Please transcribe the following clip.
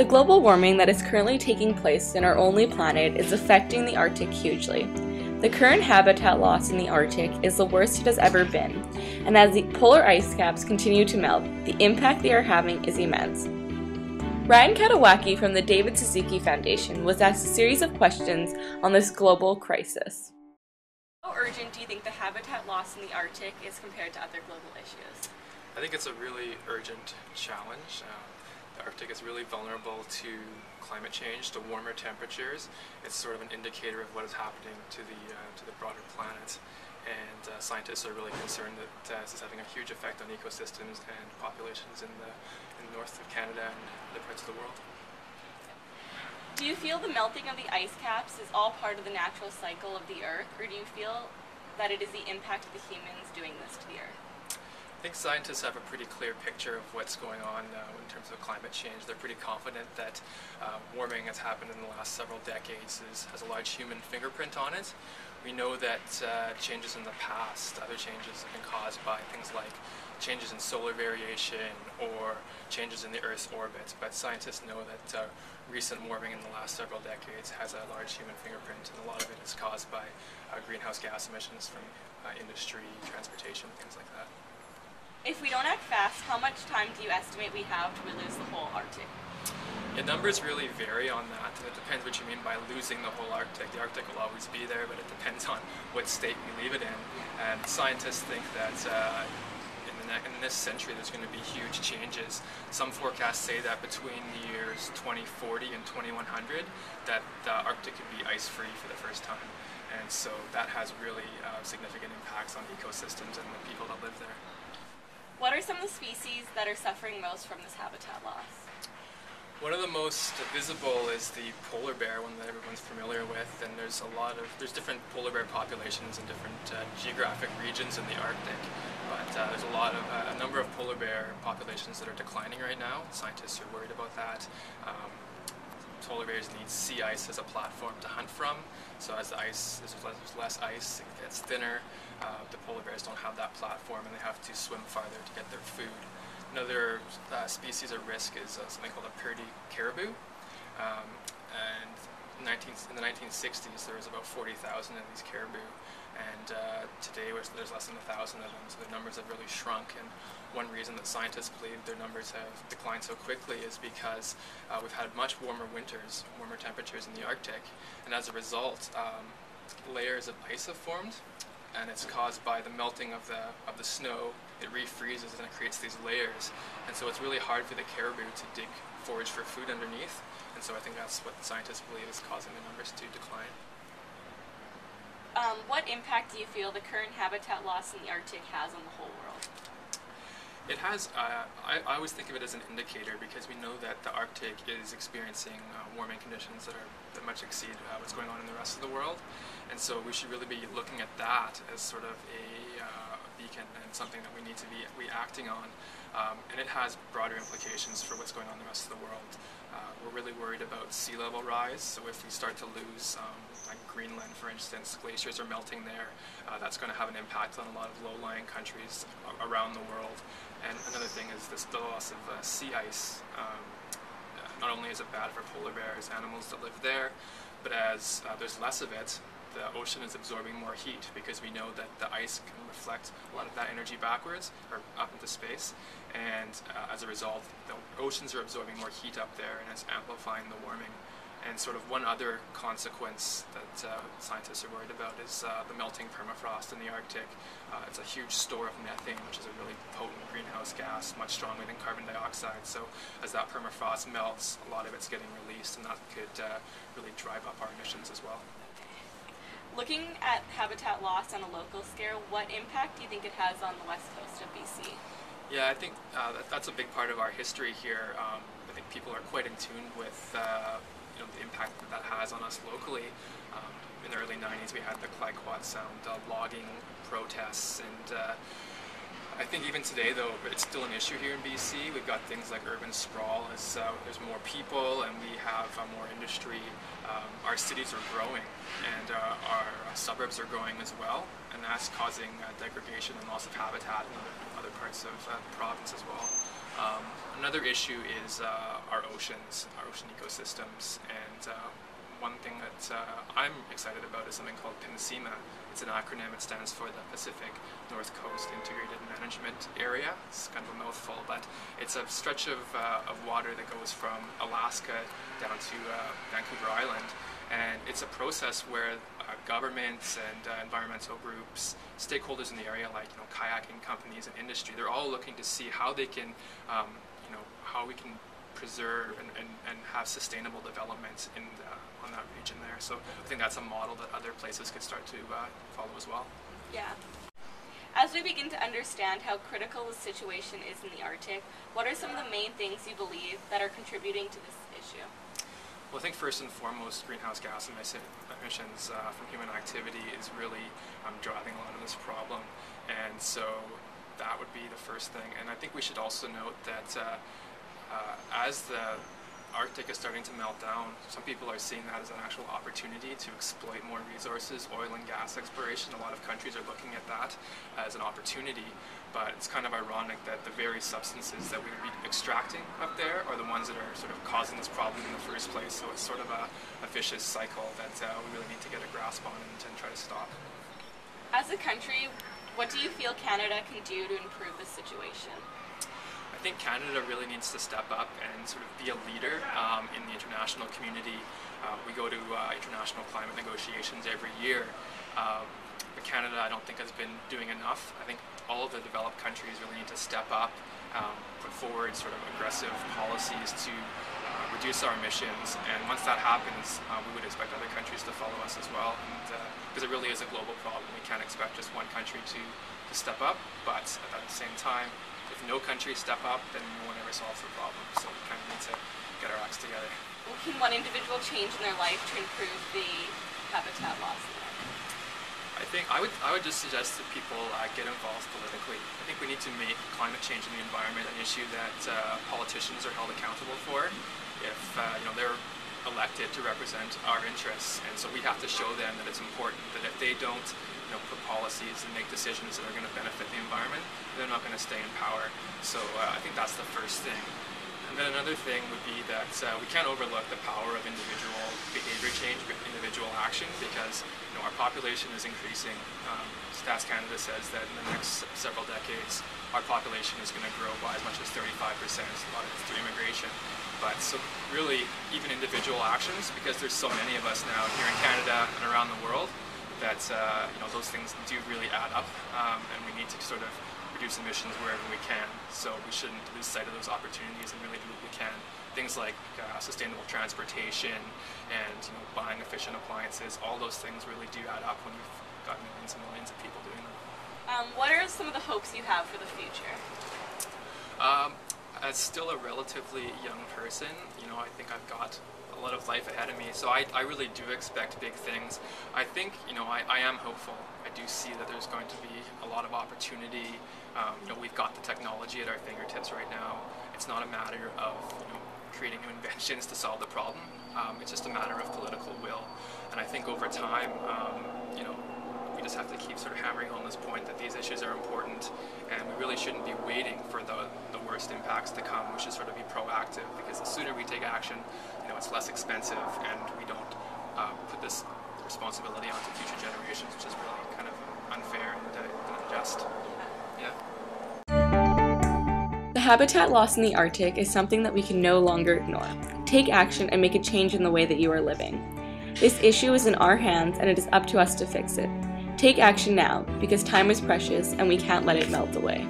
The global warming that is currently taking place in our only planet is affecting the Arctic hugely. The current habitat loss in the Arctic is the worst it has ever been, and as the polar ice caps continue to melt, the impact they are having is immense. Ryan Kadowaki from the David Suzuki Foundation was asked a series of questions on this global crisis. How urgent do you think the habitat loss in the Arctic is compared to other global issues? I think it's a really urgent challenge. The Arctic is really vulnerable to climate change, to warmer temperatures. It's sort of an indicator of what is happening to the broader planet. And scientists are really concerned that this is having a huge effect on ecosystems and populations in the north of Canada and other parts of the world. Do you feel the melting of the ice caps is all part of the natural cycle of the Earth, or do you feel that it is the impact of the humans doing this to the Earth? I think scientists have a pretty clear picture of what's going on in terms of climate change. They're pretty confident that warming has happened in the last several decades, has a large human fingerprint on it. We know that changes in the past, other changes have been caused by things like changes in solar variation or changes in the Earth's orbit, but scientists know that recent warming in the last several decades has a large human fingerprint, and a lot of it is caused by greenhouse gas emissions from industry, transportation, things like that. If we don't act fast, how much time do you estimate we have to lose the whole Arctic? The numbers really vary on that, and it depends what you mean by losing the whole Arctic. The Arctic will always be there, but it depends on what state we leave it in. And scientists think that in this century there's going to be huge changes. Some forecasts say that between the years 2040 and 2100 that the Arctic could be ice-free for the first time. And so that has really significant impacts on ecosystems and the people that live there. What are some of the species that are suffering most from this habitat loss? One of the most visible is the polar bear, one that everyone's familiar with, and there's different polar bear populations in different geographic regions in the Arctic, but there's a number of polar bear populations that are declining right now. Scientists are worried about that. Polar bears need sea ice as a platform to hunt from, so as there's less ice, it gets thinner. The polar bears don't have that platform and they have to swim farther to get their food. Another species at risk is something called a Purdy caribou, and in the 1960s there was about 40,000 of these caribou, and today there's less than 1,000 of them, so the numbers have really shrunk. And one reason that scientists believe their numbers have declined so quickly is because we've had much warmer winters, warmer temperatures in the Arctic, and as a result layers of ice have formed, and it's caused by the melting of the snow. It refreezes and it creates these layers, and so it's really hard for the caribou to forage for food underneath, and so I think that's what scientists believe is causing the numbers to decline. What impact do you feel the current habitat loss in the Arctic has on the whole world? It has, I always think of it as an indicator, because we know that the Arctic is experiencing warming conditions that much exceed what's going on in the rest of the world, and so we should really be looking at that as sort of a beacon and something that we need to be acting on, and it has broader implications for what's going on in the rest of the world. We're really worried about sea level rise, so if we start to lose, like Greenland for instance, glaciers are melting there, that's going to have an impact on a lot of low-lying countries around the world. And another thing is the loss of sea ice. Not only is it bad for polar bears, animals that live there, but as there's less of it, the ocean is absorbing more heat, because we know that the ice can reflect a lot of that energy backwards or up into space, and as a result the oceans are absorbing more heat up there, and it's amplifying the warming. And sort of one other consequence that scientists are worried about is the melting permafrost in the Arctic. It's a huge store of methane, which is a really potent greenhouse gas, much stronger than carbon dioxide. So as that permafrost melts, a lot of it's getting released, and that could really drive up our emissions as well. Looking at habitat loss on a local scale, what impact do you think it has on the west coast of BC? Yeah, I think that's a big part of our history here. I think people are quite in tune with the impact that has on us locally. In the early 90s we had the Clayoquot Sound logging protests, and I think even today though it's still an issue here in BC. We've got things like urban sprawl as there's more people and we have more industry. Our cities are growing and our suburbs are growing as well, and that's causing degradation and loss of habitat in other parts of the province as well. Another issue is our oceans, our ocean ecosystems, and one thing that I'm excited about is something called PNSEMA. It's an acronym. It stands for the Pacific North Coast Integrated Management Area. It's kind of a mouthful, but it's a stretch of water that goes from Alaska down to Vancouver Island, and it's a process where governments and environmental groups, stakeholders in the area like kayaking companies and industry, they're all looking to see how they can, how we can preserve and have sustainable development on that region there. So I think that's a model that other places could start to follow as well. Yeah. As we begin to understand how critical the situation is in the Arctic, what are some of the main things you believe that are contributing to this issue? Well, I think first and foremost, greenhouse gas emissions from human activity is really driving a lot of this problem, and so that would be the first thing. And I think we should also note that as the Arctic is starting to melt down, some people are seeing that as an actual opportunity to exploit more resources, oil and gas exploration. A lot of countries are looking at that as an opportunity, but it's kind of ironic that the very substances that we would be extracting up there are the ones that are sort of causing this problem in the first place. So it's sort of a vicious cycle that we really need to get a grasp on and try to stop. As a country, what do you feel Canada can do to improve the situation? I think Canada really needs to step up and sort of be a leader in the international community. We go to international climate negotiations every year, but Canada I don't think has been doing enough. I think all of the developed countries really need to step up, put forward sort of aggressive policies to reduce our emissions, and once that happens, we would expect other countries to follow us as well, because it really is a global problem. We can't expect just one country to step up, but at the same time, if no countries step up, then no one ever solves the problem. So we kind of need to get our acts together. What can one individual change in their life to improve the habitat loss? I think I would just suggest that people get involved politically. I think we need to make climate change in the environment an issue that politicians are held accountable for. If they're elected to represent our interests, and so we have to show them that it's important. That if they don't put policies and make decisions that are going to benefit the environment, they're not going to stay in power. So I think that's the first thing. And then another thing would be that we can't overlook the power of individual behavior change, individual action, because our population is increasing. Stats Canada says that in the next several decades, our population is going to grow by as much as 35%. A lot of it's through immigration. But so really, even individual actions, because there's so many of us now here in Canada and around the world, that those things do really add up, and we need to sort of reduce emissions wherever we can. So we shouldn't lose sight of those opportunities and really do what we can. Things like sustainable transportation and buying efficient appliances, all those things really do add up when you've got millions and millions of people doing them. What are some of the hopes you have for the future? As still a relatively young person, I think I've got a lot of life ahead of me, so I really do expect big things. I think, I am hopeful. I do see that there's going to be a lot of opportunity. We've got the technology at our fingertips right now. It's not a matter of, creating new inventions to solve the problem. It's just a matter of political will. And I think over time, we just have to keep sort of hammering on this point that these issues are important, and we really shouldn't be waiting for the worst impacts to come. We should sort of be proactive, because the sooner we take action, it's less expensive, and we don't put this responsibility onto future generations, which is really kind of unfair and unjust. Yeah. The habitat loss in the Arctic is something that we can no longer ignore. Take action and make a change in the way that you are living. This issue is in our hands, and it is up to us to fix it. Take action now, because time is precious and we can't let it melt away.